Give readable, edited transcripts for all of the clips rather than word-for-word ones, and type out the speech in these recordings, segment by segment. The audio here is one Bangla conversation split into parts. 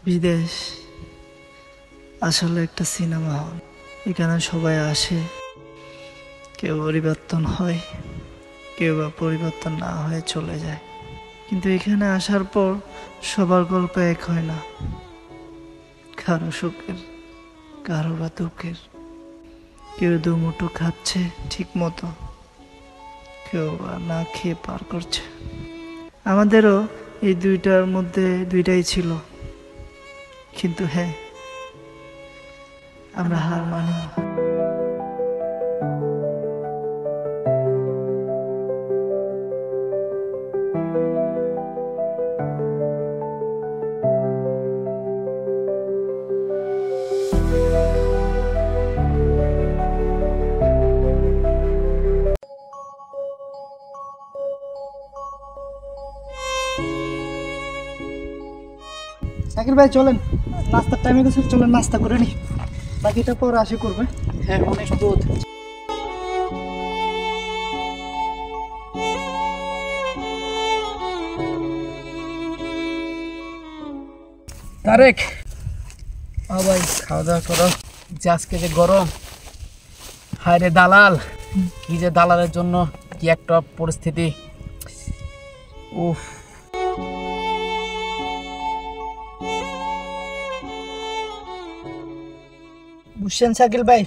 বিদেশ আসলে একটা সিনেমা হল। এখানে সবাই আসে, কেউ পরিবর্তন হয়, কেউ বা পরিবর্তন না হয়ে চলে যায়। কিন্তু এখানে আসার পর সবার গল্প এক হয় না, কারো সুখের, কারো বা দুঃখের। কেউ দুমুঠো খাচ্ছে ঠিক মতো, কেউ বা না খেয়ে পার করছে। আমাদেরও এই দুইটার মধ্যে দুইটাই ছিল, কিন্তু হ্যাঁ, আমরা হার মানি না। শাকিল ভাই চলেন, নাস্তার টাইমে গেছে, চলেন নাস্তা করে নি, বাকিটা পর আসে করবে। হ্যাঁ, অনেক দুধ। তারেক, ভাই খাওয়া দাওয়া করো। যে আজকে যে গরম, হায় রে দালাল, কি যে দালালের জন্য কি একটা পরিস্থিতি। উফ, বুঝছেন শাকিল ভাই,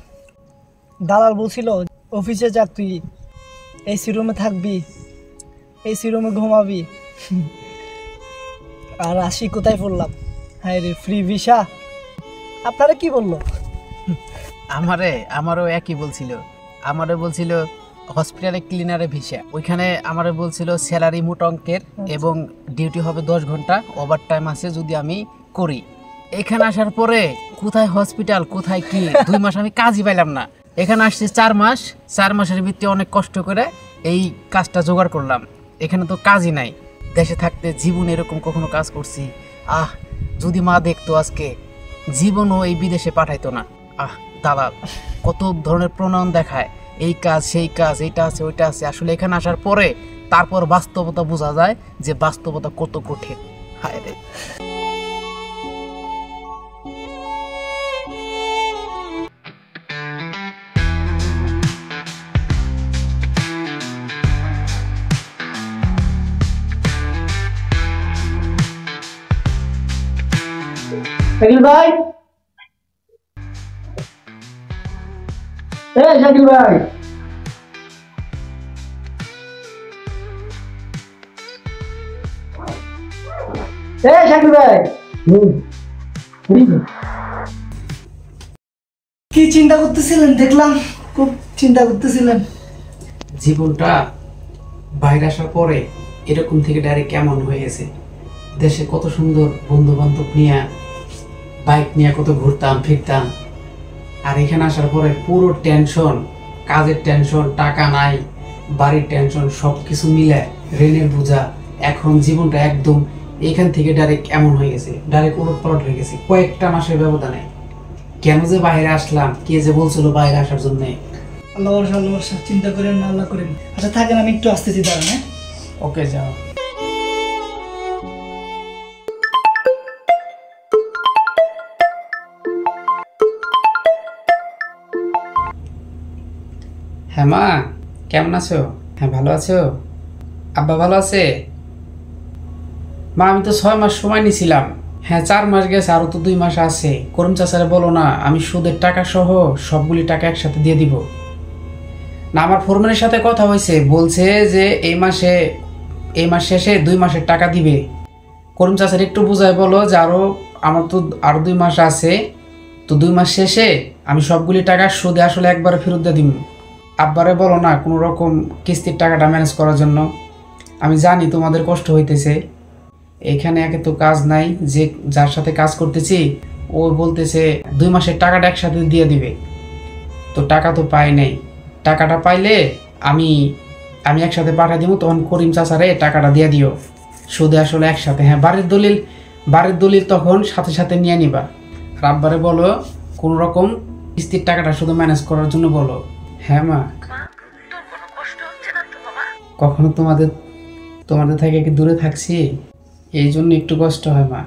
দালাল বলছিল অফিসে যাক, তুই এসি রুমে থাকবি, এসি রুমে ঘুমাবি, আর আসি কোথায় পড়লাম, হ্যাঁ রে ফ্রি ভিসা। আপনারা কি বললো? আমারও একই বলছিল। আমারও বলছিল হসপিটালে ক্লিনারে ভিসা, ওইখানে আমারও বলছিল স্যালারি মোট অঙ্কের এবং ডিউটি হবে 10 ঘন্টা, ওভার টাইম আছে যদি আমি করি। এখানে আসার পরে কোথায় হসপিটাল, কোথায় কি, 2 মাস আমি কাজই পাইলাম না। এখানে আসছি 4 মাস, 4 মাসের ভিতরে অনেক কষ্ট করে এই কাজটা জোগাড় করলাম। এখানে তো কাজই নাই। দেশে থাকতে জীবনে এরকম কখনো কাজ করছি? যদি মা দেখতো আজকে, জীবনও এই বিদেশে পাঠাইতো না। দালাল কত ধরনের প্রণয়ন দেখায়, এই কাজ সেই কাজ, এইটা আছে ওইটা আছে। আসলে এখানে আসার পরে তারপর বাস্তবতা বোঝা যায় যে বাস্তবতা কত কঠিন। হায় রে। শাকিল ভাই, শাকিল ভাই, শাকিল ভাই, কি চিন্তা করতেছিলেন? দেখলাম খুব চিন্তা করতেছিলেন। জীবনটা বাইরে আসার পরে এরকম থেকে ডাইরেক্ট কেমন হয়ে গেছে। দেশে কত সুন্দর বন্ধু বান্ধব নিয়ে, বাইক নিয়ে কত ঘুরতাম ফিরতাম, আর এখানে আসার পরে পুরো টেনশন, কাজের টেনশন, টাকা নাই, বাড়ির টেনশন, সব কিছু মিলে ঋণের বোঝা। এখন জীবনটা একদম এখান থেকে ডাইরেক্ট এমন হয়ে গেছে, ডাইরেক্ট উলটপালট হয়ে গেছে কয়েকটা মাসের ব্যবধানে। কেন যে বাইরে আসলাম, কে যে বলছিল বাইরে আসার জন্য। আল্লাহ ভরসা, আল্লাহ ভরসা, চিন্তা করেন না, আল্লাহ করেন। আচ্ছা থাকেন, আমি একটু আসতেছি, দাঁড়ান। হ্যাঁ, ওকে, যাও। হ্যাঁ মা, কেমন আছো? হ্যাঁ ভালো আছো? আব্বা ভালো আছে? মা আমি তো 6 মাস সময় নিছিলাম। হ্যাঁ 4 মাস গেছে, আরো তো 2 মাস আছে। করিম চাচারে বলো না আমি সুদের টাকা সহ সবগুলি টাকা একসাথে দিয়ে দিব। না, আমার ফোরম্যানের সাথে কথা হয়েছে, বলছে যে এই মাস শেষে 2 মাসের টাকা দিবে। করিম চাচার একটু বুঝায় বলো যে আমার তো আরো 2 মাস আছে, তো 2 মাস শেষে আমি সবগুলি টাকা সুদে আসলে একবারে ফেরত দিয়ে দিব। আব্বারে বলো না কোনো রকম কিস্তির টাকাটা ম্যানেজ করার জন্য। আমি জানি তোমাদের কষ্ট হইতেছে, এখানে একে তো কাজ নাই, যে যার সাথে কাজ করতেছি ও বলতেছে 2 মাসের টাকাটা একসাথে দিয়ে দিবে। তো টাকা তো পাই নাই, টাকাটা পাইলে আমি একসাথে পাঠিয়ে দিব, তখন করিম চাচারে টাকাটা দিয়ে দিও সুদে আসলে একসাথে। হ্যাঁ, বাড়ির দলিল তখন সাথে সাথে নিয়ে নিবা। আর আব্বারে বলো কোনো রকম কিস্তির টাকাটা শুধু ম্যানেজ করার জন্য বলো। হ্যাঁ মা, কখনো তোমাদের থেকে কি দূরে থাকছি, এই জন্য একটু কষ্ট হয় মা।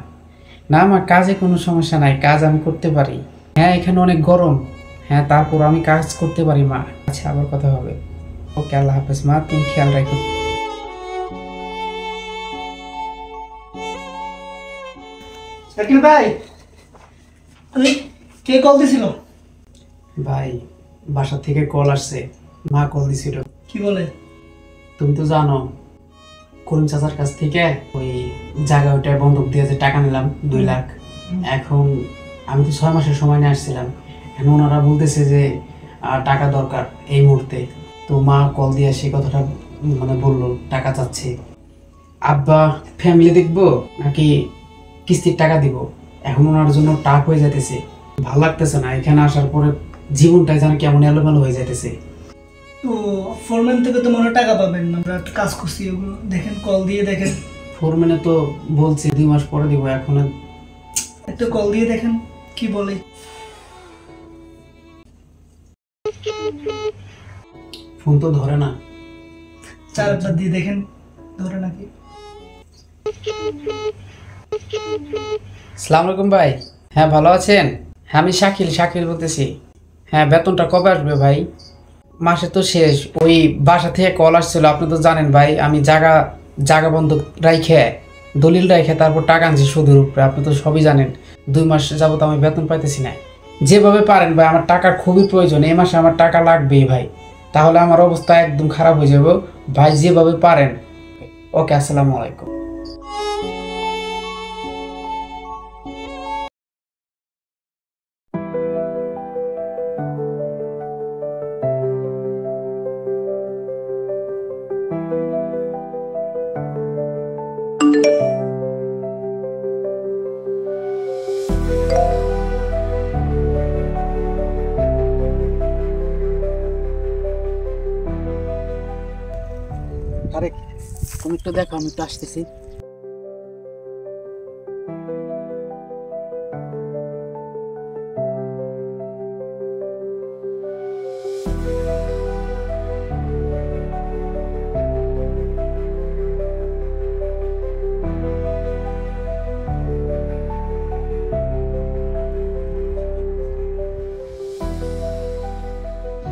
না আমার কাজে কোনো সমস্যা নাই, কাজ আমি করতে পারি। হ্যাঁ এখানে অনেক গরম, হ্যাঁ তারপর আমি কাজ করতে পারি মা। আচ্ছা আবার কথা হবে। ওকে আল্লাহ হাফেজ মা, তুমি খেয়াল রাখো। শাকিল ভাই, তুই কে কল দিছিল? ভাই বাসা থেকে কল আসছে, মা কল দিছিল। কি বলে? তুমি তো জানো করিম চাচার কাছ থেকে ওই জায়গা ওইটা বন্ধক দিয়ে যে টাকা নিলাম 2 লাখ। এখন আমি তো 6 মাসের সময় নিয়ে আসছিলাম, এখন ওনারা বলতেছে যে টাকা দরকার এই মুহূর্তে। তো মা কল দিয়ে সেই কথাটা মানে বললো টাকা চাচ্ছে। আব্বা ফ্যামিলি দেখবো নাকি কিস্তির টাকা দিব, এখন ওনার জন্য টাফ হয়ে যাইতেছে, ভালো লাগতেছে না। এখানে আসার পরে জীবনটা যেন কেমন এলোমেলো হয়ে যাইতেছে। তো ফোরম্যান থেকে তো মনে হয় টাকা পাবেন না, আমরা একটা কাজ করছি, ওগুলো দেখেন, কল দিয়ে দেখেন। ফোরম্যানে তো বলছে 2 মাস পরে দিব, এখন একটু কল দিয়ে দেখেন কি বলে। ফোন তো ধরে না। 4 দিয়ে দেখেন ধরে নাকি। আসসালামু আলাইকুম ভাই। হ্যাঁ ভালো আছেন? হ্যাঁ আমি শাকিল বলতেছি। হ্যাঁ বেতনটা কবে আসবে ভাই? মাসে তো শেষ, ওই বাসা থেকে কল আসছিল, আপনি তো জানেন ভাই আমি জায়গা বন্ধক রাইখে দলিল রাইখে তারপর টাকা আনছি সুদের উপরে, আপনি তো সবই জানেন। 2 মাস যাবত আমি বেতন পাইতেছি না। যেভাবে পারেন ভাই, আমার টাকার খুবই প্রয়োজন, এই মাসে আমার টাকা লাগবেই ভাই, তাহলে আমার অবস্থা একদম খারাপ হয়ে যাবে ভাই, যেভাবে পারেন। ওকে আসসালামু আলাইকুম। আরে তুমি একটু দেখো, আমি একটু আসতেছি।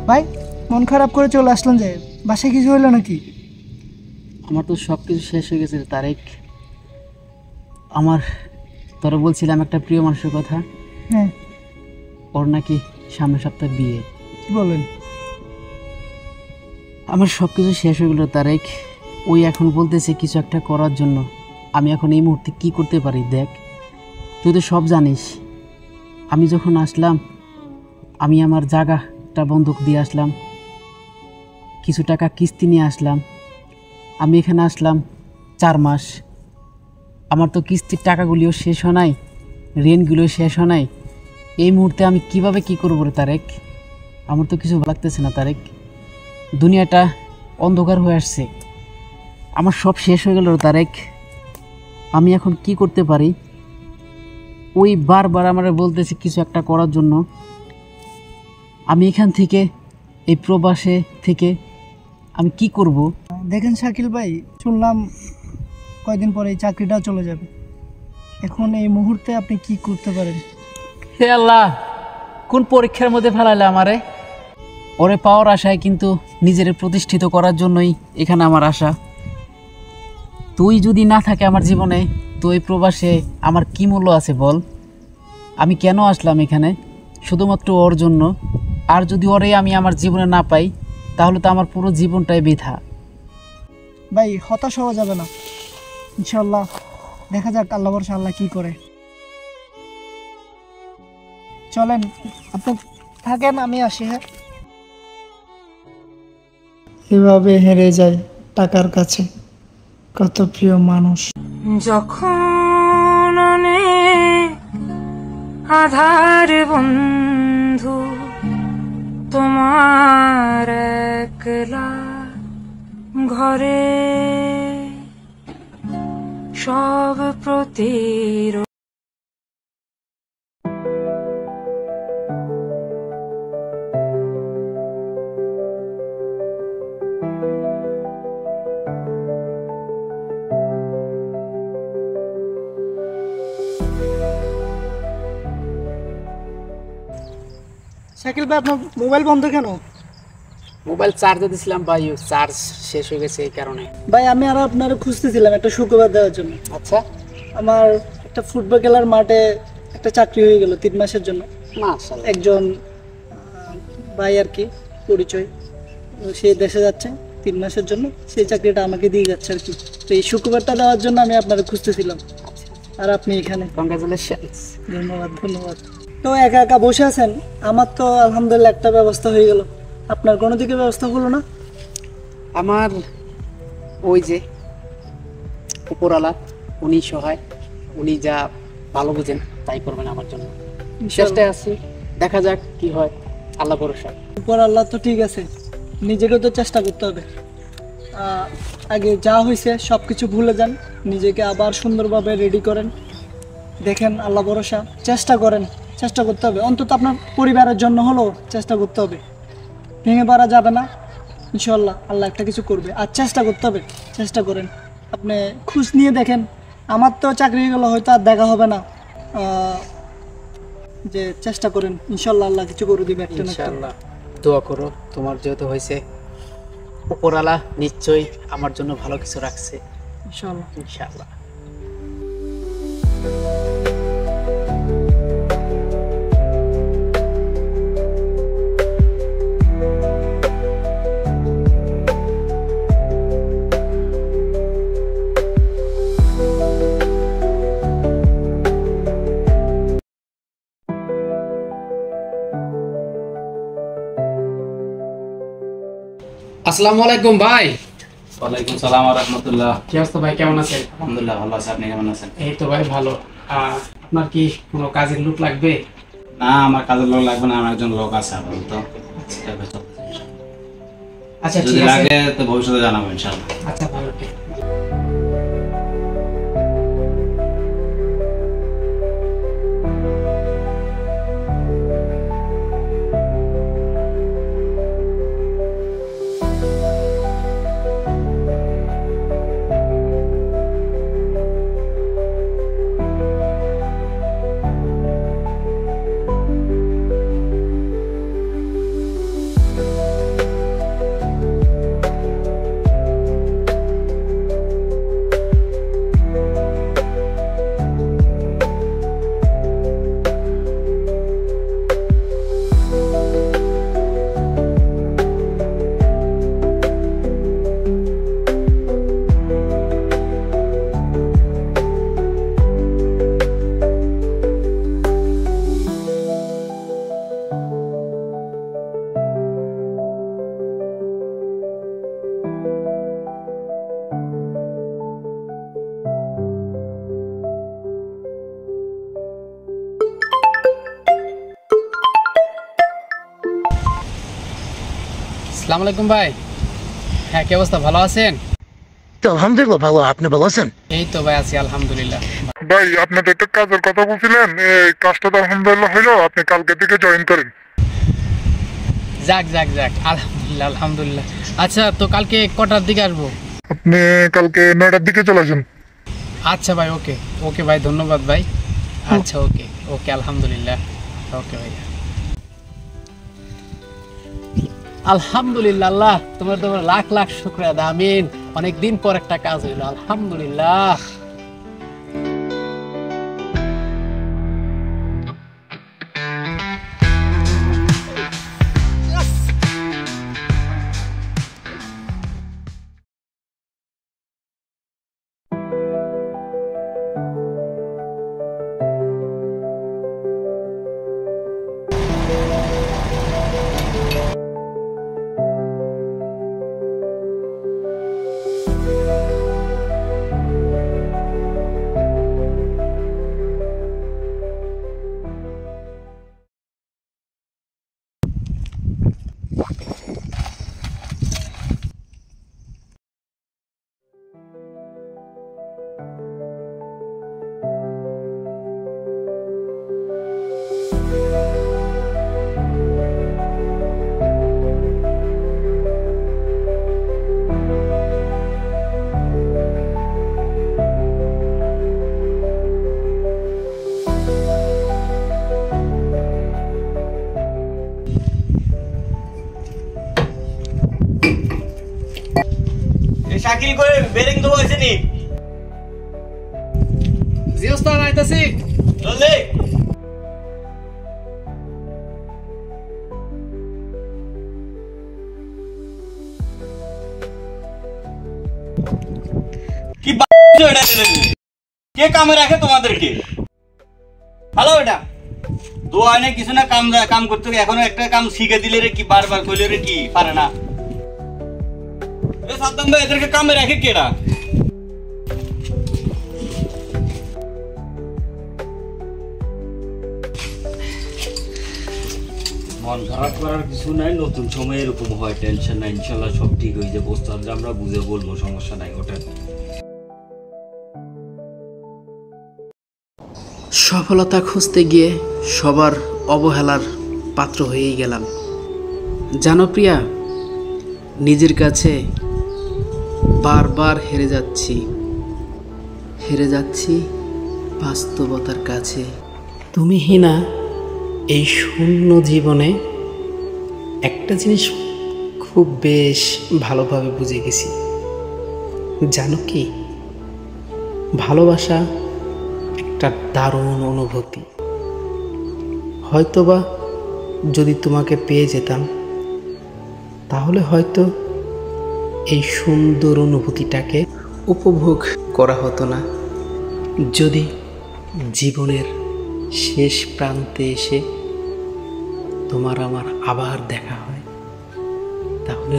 ভাই মন খারাপ করে চলে আসলাম, যে বাসায় কিছু হইলো নাকি? আমার তো সব কিছু শেষ হয়ে গেছে রে তারেক। আমার তোরা বলছিলাম একটা প্রিয় মানুষের কথা, হ্যাঁ, ওর নাকি সামনের সপ্তাহে বিয়ে। কি বলেন? আমার সব কিছু শেষ হয়ে গেল তারেক। ওই এখন বলতেছে কিছু একটা করার জন্য। আমি এখন এই মুহূর্তে কি করতে পারি দেখ, তুই তো সব জানিস। আমি যখন আসলাম, আমি আমার জায়গাটা বন্ধক দিয়ে আসলাম, কিছু টাকা কিস্তি নিয়ে আসলাম। আমি এখানে আসলাম 4 মাস, আমার তো কিস্তির টাকাগুলিও শেষ হয় নাই, ঋণগুলিও শেষ হয় নাই। এই মুহূর্তে আমি কিভাবে কি করবো রে তারেক? আমার তো কিছু ভালো লাগতেছে না তারেক, দুনিয়াটা অন্ধকার হয়ে আসছে, আমার সব শেষ হয়ে গেল রে তারেক। আমি এখন কি করতে পারি? ওই বারবার আমার বলতেছে কিছু একটা করার জন্য। আমি এখান থেকে এই প্রবাসে থেকে আমি কি করব? দেখেন শাকিল ভাই, শুনলাম কয়দিন পরে এই চাকরিটাও চলে যাবে। এখন এই মুহূর্তে আপনি কি করতে পারেন? হে আল্লাহ, কোন পরীক্ষার মধ্যে ফেলাইলে আমারে? ওরে পাওয়ার আশায় কিন্তু নিজের প্রতিষ্ঠিত করার জন্যই এখানে আমার আশা। তুই যদি না থাকে আমার জীবনে, তো এই প্রবাসে আমার কি মূল্য আছে বল? আমি কেন আসলাম এখানে? শুধুমাত্র ওর জন্য। আর যদি ওরে আমি আমার জীবনে না পাই, তাহলে তো আমার পুরো জীবনটাই বৃথা। ভাই হতাশ হওয়া যাবে না, ইনশাল্লাহ দেখা যাক, আল্লাহ ভরসা, আল্লাহ কি করে। চলেন আপনি থাকেন, আমি আসি। হ্যাঁ, এভাবে হেরে যায় টাকার কাছে কত প্রিয় মানুষ। যখন অনেক আধার বন্ধু তোমার একলা ঘরে সব প্রতিরোধ শাকিল ভাই আপনার মোবাইল বন্ধ কেন? মোবাইল চার্জে দিছিলাম ভাই, চার্জ শেষ হয়ে গেছে এই কারণে। ভাই আমি আর আপনার খুঁজতেছিলাম একটা সুখবর দেওয়ার জন্য। আচ্ছা, আমার একটা ফুটবল খেলার মাঠে একটা চাকরি হয়ে গেল 3 মাসের জন্য। মাশাআল্লাহ। একজন ভাই আর কি পরিচয়, সে দেশে যাচ্ছে 3 মাসের জন্য, সেই চাকরিটা আমাকে দিয়ে যাচ্ছে আর কি। তো এই শুক্রবারটা দেওয়ার জন্য আমি আপনাকে খুঁজতেছিলাম, আর আপনি এখানে। কংগ্রাচুলেশনস। ধন্যবাদ ধন্যবাদ। তো একা একা বসে আছেন, আমার তো আলহামদুলিল্লাহ একটা ব্যবস্থা হয়ে গেল, আপনার কোনো দিকে ব্যবস্থা হলো না? আমার ওই যে উপরওয়ালা, উনি সহায়, উনি যা ভালো বুঝেন তাই করবেন আমার জন্য। চেষ্টায় আছি, দেখা যাক কি হয়, আল্লাহ ভরসা। উপর আল্লাহ তো ঠিক আছে, নিজেকে তো চেষ্টা করতে হবে। আগে যা হয়েছে সব কিছু ভুলে যান, নিজেকে আবার সুন্দরভাবে রেডি করেন, দেখেন আল্লাহ ভরসা, চেষ্টা করেন, চেষ্টা করতে হবে, অন্তত আপনার পরিবারের জন্য হলেও চেষ্টা করতে হবে। ভেঙে পড়া যাবে না, ইনশাল্লাহ আল্লাহ একটা কিছু করবে, আর চেষ্টা করতে হবে। চেষ্টা করেন, আপনি খোঁজ নিয়ে দেখেন। আমার তো চাকরি গেলো, হয়তো আর দেখা হবে না, যে চেষ্টা করেন, ইনশাল্লাহ আল্লাহ কিছু করে দিবে একটা না একটা। ইনশাআল্লাহ দোয়া করো, তোমার যেহেতু হয়েছে, উপরওয়ালা নিশ্চয়ই আমার জন্য ভালো কিছু রাখছে, ইনশাল্লাহ। ইনশাআল্লাহ। আসসালামু আলাইকুম ভাই। ওয়ালাইকুম সালাম ওয়া রাহমাতুল্লাহ। কি অবস্থা ভাই, কেমন আছেন? আলহামদুলিল্লাহ ভালো আছে, আপনি কেমন আছেন? এই তো ভাই ভালো। আপনার কি কোনো কাজের লোক লাগবে? না, আমার কাজের লোক লাগবে না, আমার একজন লোক আছে আপাতত। এভাবে চলতেছে ইনশাআল্লাহ। আচ্ছা যদি ঠিক আছে। লাগে তো ভবিষ্যতে জানাবো ইনশাআল্লাহ। আচ্ছা ভালো। আসসালামু আলাইকুম ভাই। হ্যাঁ, কি অবস্থা, ভালো আছেন? তো আলহামদুলিল্লাহ ভালো, আপনি ভালো আছেন? এই তো ভাই আছি আলহামদুলিল্লাহ। ভাই আপনাদের একটা কাজের কথা বলছিলেন, এই কাজটা তো আলহামদুলিল্লাহ হইলো, আপনি কালকে থেকে জয়েন করেন। যাক যাক যাক, আলহামদুলিল্লাহ আলহামদুলিল্লাহ। আচ্ছা, তো কালকে কটার দিকে আসবো? আপনি কালকে 9টার দিকে চলে আসেন। আচ্ছা ভাই, ওকে ওকে ভাই, ধন্যবাদ ভাই। আচ্ছা ওকে ওকে, আলহামদুলিল্লাহ। ওকে ভাই, আলহামদুলিল্লাহ। আল্লাহ তোমার লাখ লাখ শুকরিয়া, আমিন। অনেকদিন পর একটা কাজ হইলো, আলহামদুলিল্লাহ। সাইকেল করে বেরিং দেবো হয়েছে নি জি ওস্তাদ আইতাছি জলদি কি কে কামে রাখে তোমাদেরকে ভালো এটা দোয়া নেই কিছু না কাম করতে এখনো একটা কাম শিখে দিলে রে কি বারবার কইলে রে কি পারে না সাদ্দাম ভাই এদেরকে কামে রাখে কেডা মন খারাপ করার কিছু নাই, নতুন সময় এরকম হয়, টেনশন নাই, ইনশাল্লাহ সব ঠিক হয়ে যাবে। ওস্তাদরা আমরা বুঝে বলবো, সমস্যা নাই ওটা। সফলতা খুঁজতে গিয়ে সবার অবহেলার পাত্র হয়েই গেলাম। জানো প্রিয়া, নিজের কাছে বারবার হেরে যাচ্ছি বাস্তবতার কাছে। তুমি হিনা, এই শূন্য জীবনে একটা জিনিস খুব বেশ ভালোভাবে বুঝে গেছি। জানো কি, ভালোবাসা একটা দারুণ অনুভূতি। হয়তোবা যদি তোমাকে পেয়ে যেতাম তাহলে হয়তো এই সুন্দর অনুভূতিটাকে উপভোগ করা হতো না। যদি জীবনের শেষ প্রান্তে এসে তোমার আমার আবার দেখা হয়, তাহলে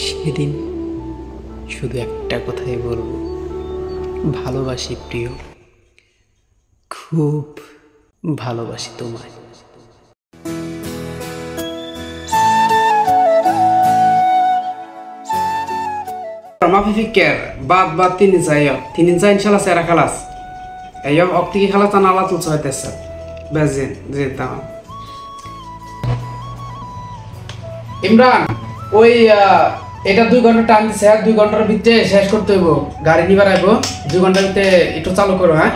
সেদিন শুধু একটা কথাই বলবো, ভালোবাসি প্রিয়, খুব ভালোবাসি তোমায়। মাফি ফিকের বাদ তিন ইঞ্চা ইনশাল্লাহ সেরা খালাস এই অক্টিকি খালাস তা নালা তুলছে হইতেছে বেজেন যেতাম। ইমরান, ওই এটা 2 ঘন্টা টাইম দিছে, 2 ঘন্টার ভিতরে শেষ করতে হইব। গাড়ি নিবার আইব, 2 ঘন্টার ভিতরে একটু চালু করো। হ্যাঁ,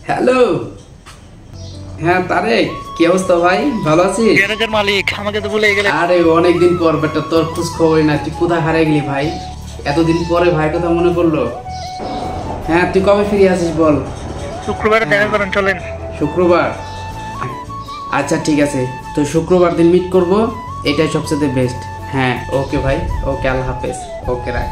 হ্যালো। হ্যাঁ তারেক, কি অবস্থা ভাই? ভালো আছিস? গ্যারেজের মালিক, আমাকে তো ভুলে গেলে। আরে অনেকদিন পর বেটা, তোর খোঁজ খবরই না। তুই কোথায় হারিয়ে গেলি ভাই? এতদিন পরে ভাই কথা মনে পড়লো। হ্যাঁ, তুই কবে ফিরে আসিস বল? শুক্রবারে দেখা করেন, চলেন। শুক্রবার? আচ্ছা ঠিক আছে, তো শুক্রবার দিন মিট করব, এটাই সবচেয়ে বেস্ট। হ্যাঁ ওকে ভাই, ওকে, আল্লাহ হাফেজ। ওকে রাখ।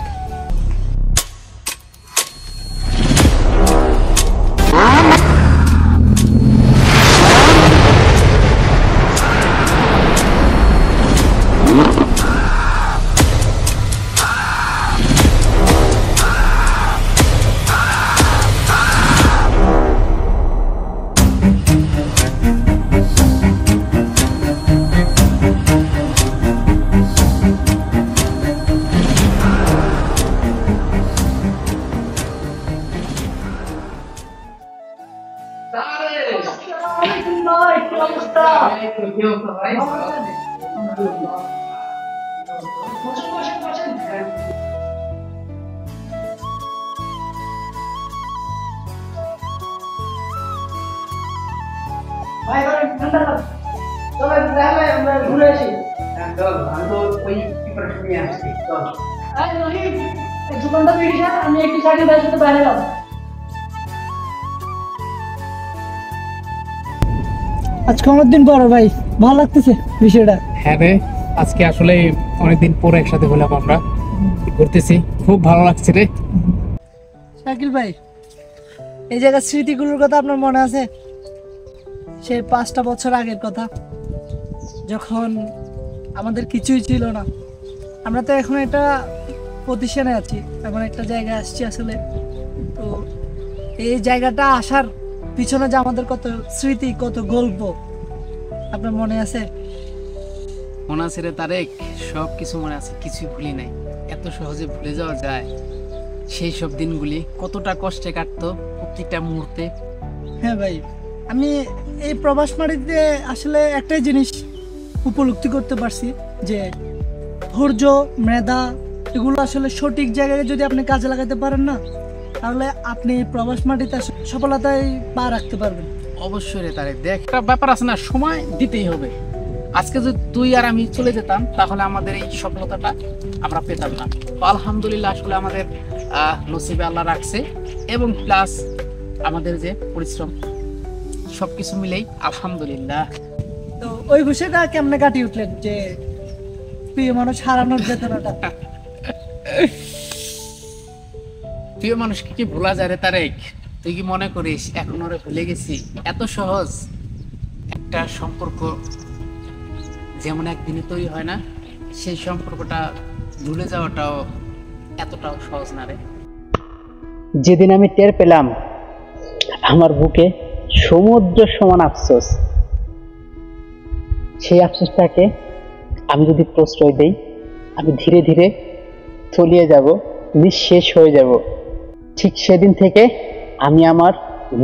ঘুরে আসি। আমি একটু সাইকেল ভাইয়ের সাথে বাইরে এলাম। আজকে অনেকদিন পর ভাই, ভালো লাগতেছে বিষয়টা। হ্যাঁ রে, আজকে আসলে অনেকদিন পরে একসাথে হলাম, আমরা ঘুরতেছি, খুব ভালো লাগছে রে। শাকিল ভাই, এই জায়গার স্মৃতিগুলোর কথা আপনার মনে আছে? সেই 5টা বছর আগের কথা, যখন আমাদের কিছুই ছিল না। আমরা তো এখন একটা প্রতিষ্ঠানে আছি, এমন একটা জায়গায় আসছি আসলে। তো এই জায়গাটা আসার পিছনে যে আমাদের কত স্মৃতি, কত গল্প আপনার মনে আছে? মনে আছে রে তারেক, সব কিছু মনে আছে, কিছুই ভুলি নাই। এত সহজে ভুলে যাওয়া যায়? সেই সব দিনগুলি কতটা কষ্টে কাটতো প্রত্যেকটা মুহূর্তে। হ্যাঁ ভাই, আমি এই প্রবাস মাটিতে আসলে একটাই জিনিস উপলব্ধি করতে পারছি, যে ধৈর্য, মেধা, এগুলো আসলে সঠিক জায়গায় যদি আপনি কাজে লাগাতে পারেন না, তাহলে আপনি প্রবাস মাটিতে সফলতায় পা রাখতে পারবেন। অবশ্যই রে তারেক, দেখ একটা ব্যাপার আছে না, সময় দিতেই হবে। আজকে যদি তুই আর আমি চলে যেতাম তাহলে আমাদের এই সফলতাটা আমরা পেতাম না। তো আলহামদুলিল্লাহ আসলে আমাদের নসিবে আল্লাহ রাখছে, এবং প্লাস আমাদের যে পরিশ্রম সবকিছু মিলেই আলহামদুলিল্লাহ। তো ওই বিষয়টা কেমনে কাটিয়ে উঠলেন যে প্রিয় মানুষ হারানোর বেদনাটা? প্রিয় মানুষকে কি ভোলা যায় রে তারেক? তুই কি মনে করিস এখন ওরে ভুলে গেছি? এত সহজ একটা সম্পর্ক যেমন একদিনে তৈরি হয় না, সেই সম্পর্কটা ভুলে যাওয়াটাও এতটাও সহজ না রে। যেদিন আমি টের পেলাম আমার বুকে সমুদ্র সমান আফসোস, সেই আফসোসটাকে আমি যদি প্রশ্রয় দেই, আমি ধীরে ধীরে তলিয়ে যাব, নিঃশেষ হয়ে যাব। ঠিক সেদিন থেকে আমি আমার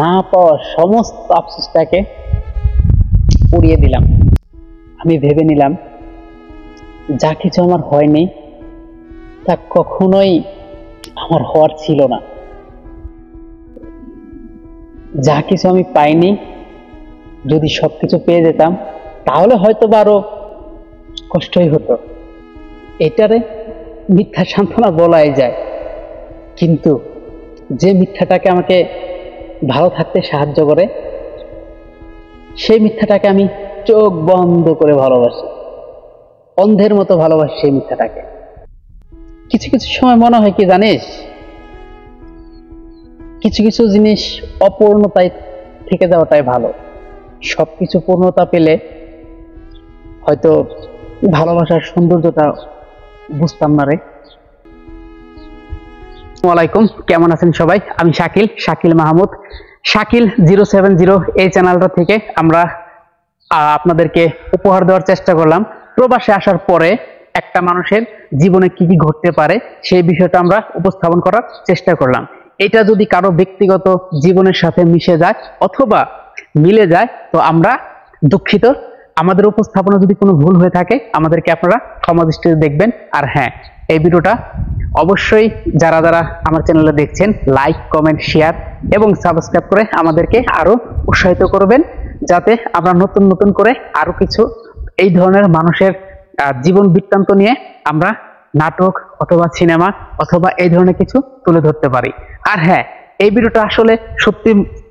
না পাওয়া সমস্ত আফসোসটাকে উড়িয়ে দিলাম। আমি ভেবে নিলাম যা কিছু আমার হয়নি তা কখনোই আমার হওয়ার ছিল না। যা কিছু আমি পাইনি, যদি সবকিছু পেয়ে যেতাম তাহলে হয়তো বা আরো কষ্টই হতো। এটারে মিথ্যা সান্ত্বনা বলাই যায়, কিন্তু যে মিথ্যাটাকে আমাকে ভালো থাকতে সাহায্য করে, সেই মিথ্যাটাকে আমি চোখ বন্ধ করে ভালোবাসি, অন্ধের মতো ভালোবাসি সেই মিথ্যাটাকে। কিছু কিছু সময় মনে হয় কি জানিস, কিছু কিছু জিনিস অপূর্ণতায় থেকে যাওয়াটাই ভালো। সবকিছু পূর্ণতা পেলে হয়তো ভালোবাসার সৌন্দর্যটা বুঝতাম না রে। আসসালামু আলাইকুম, কেমন আছেন সবাই? আমি শাকিল মাহমুদ, শাকিল 070 এই চ্যানেলটা থেকে আমরা আপনাদেরকে উপহার দেওয়ার চেষ্টা করলাম প্রবাসে আসার পরে একটা মানুষের জীবনে কি কি ঘটতে পারে সেই বিষয়টা আমরা উপস্থাপন করার চেষ্টা করলাম। এটা যদি কারো ব্যক্তিগত জীবনের সাথে মিশে যায় অথবা মিলে যায় তো আমরা দুঃখিত। আমাদের উপস্থাপনা যদি কোনো ভুল হয়ে থাকে আমাদেরকে আপনারা ক্ষমা দৃষ্টিতে দেখবেন। আর হ্যাঁ, এই ভিডিওটা অবশ্যই যারা যারা আমার চ্যানেলে দেখছেন লাইক, কমেন্ট, শেয়ার এবং সাবস্ক্রাইব করে আমাদেরকে আরো উৎসাহিত করবেন, যাতে আমরা নতুন নতুন করে আরো কিছু এই ধরনের মানুষের জীবন বৃত্তান্ত নিয়ে আমরা নাটক অথবা সিনেমা অথবা এই ধরনের কিছু তুলে ধরতে পারি। আর হ্যাঁ, এই ভিডিওটা আসলে সত্যি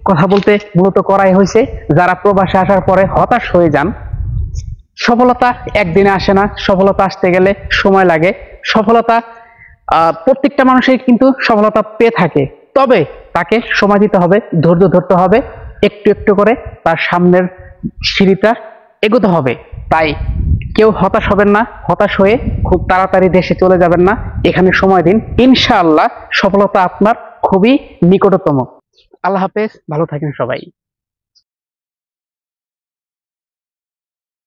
কথা বলতে মূলত করাই হয়েছে যারা প্রবাসে আসার পরে হতাশ হয়ে যান। সফলতা একদিনে আসে না, সফলতা আসতে গেলে সময় লাগে। সফলতা প্রত্যেকটা মানুষের কিন্তু সফলতা পেয়ে থাকে, তবে তাকে সময় দিতে হবে, ধৈর্য ধরতে হবে, একটু একটু করে তার সামনের সিঁড়িটা এগোতে হবে। তাই কেউ হতাশ হবেন না, হতাশ হয়ে খুব তাড়াতাড়ি দেশে চলে যাবেন না, এখানে সময় দিন, ইনশাআল্লাহ সফলতা আপনার খুবই নিকটতম। আল্লাহ হাফেজ, ভালো থাকেন সবাই।